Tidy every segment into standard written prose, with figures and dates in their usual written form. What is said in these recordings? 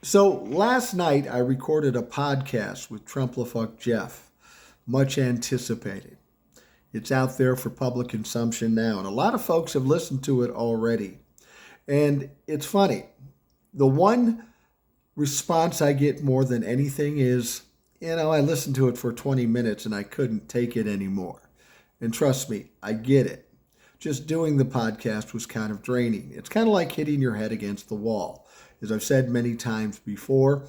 So last night I recorded a podcast with Trumplefuck Jeff, much anticipated. It's out there for public consumption now, and a lot of folks have listened to it already. And it's funny. The one response I get more than anything is, I listened to it for 20 minutes and I couldn't take it anymore. And trust me, I get it. Just doing the podcast was kind of draining. It's kind of like hitting your head against the wall. As I've said many times before,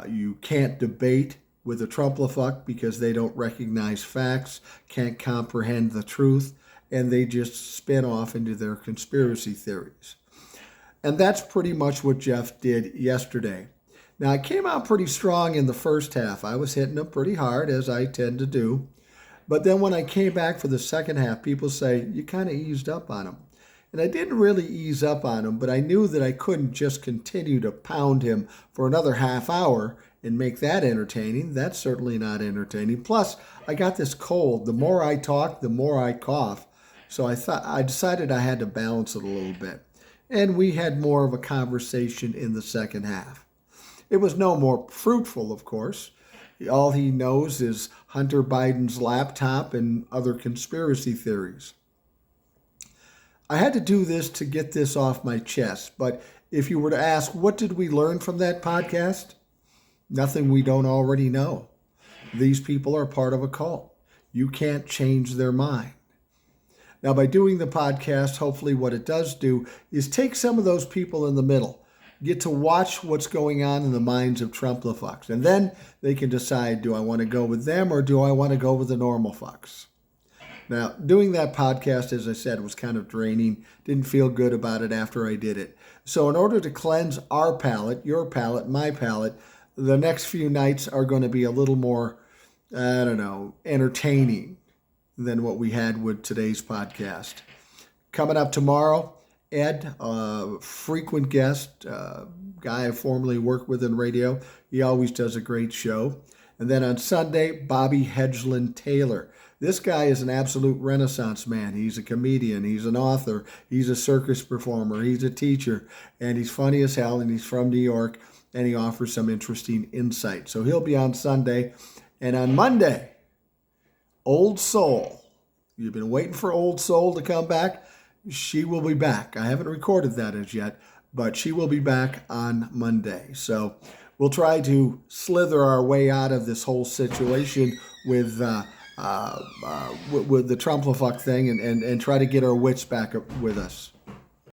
you can't debate with a Trumplefuck because they don't recognize facts, can't comprehend the truth, and they just spin off into their conspiracy theories. And that's pretty much what Jeff did yesterday. Now, I came out pretty strong in the first half. I was hitting him pretty hard, as I tend to do. But then when I came back for the second half, people say, you kind of eased up on him. And I didn't really ease up on him, but I knew that I couldn't just continue to pound him for another half hour and make that entertaining. That's certainly not entertaining. Plus, I got this cold. The more I talk, the more I cough. So I decided I had to balance it a little bit. And we had more of a conversation in the second half. It was no more fruitful, of course. All he knows is Hunter Biden's laptop and other conspiracy theories. I had to do this to get this off my chest, but if you were to ask, what did we learn from that podcast? Nothing we don't already know. These people are part of a cult. You can't change their mind. Now, by doing the podcast, hopefully what it does do is take some of those people in the middle, get to watch what's going on in the minds of Trumplefucks, and then they can decide, do I want to go with them or do I want to go with the normal fucks? Now, doing that podcast, as I said, was kind of draining. Didn't feel good about it after I did it. So in order to cleanse our palate, your palate, my palate, the next few nights are going to be a little more, entertaining than what we had with today's podcast. Coming up tomorrow, Ed, a frequent guest, guy I formerly worked with in radio. He always does a great show. And then on Sunday, Bobby Hedgeland Taylor. This guy is an absolute renaissance man. He's a comedian, he's an author, he's a circus performer, he's a teacher, and he's funny as hell, and he's from New York, and he offers some interesting insight. So he'll be on Sunday. And on Monday, Old Soul. You've been waiting for Old Soul to come back. She will be back. I haven't recorded that as yet, but she will be back on Monday. So we'll try to slither our way out of this whole situation with the Trumplefuck thing and try to get our wits back with us.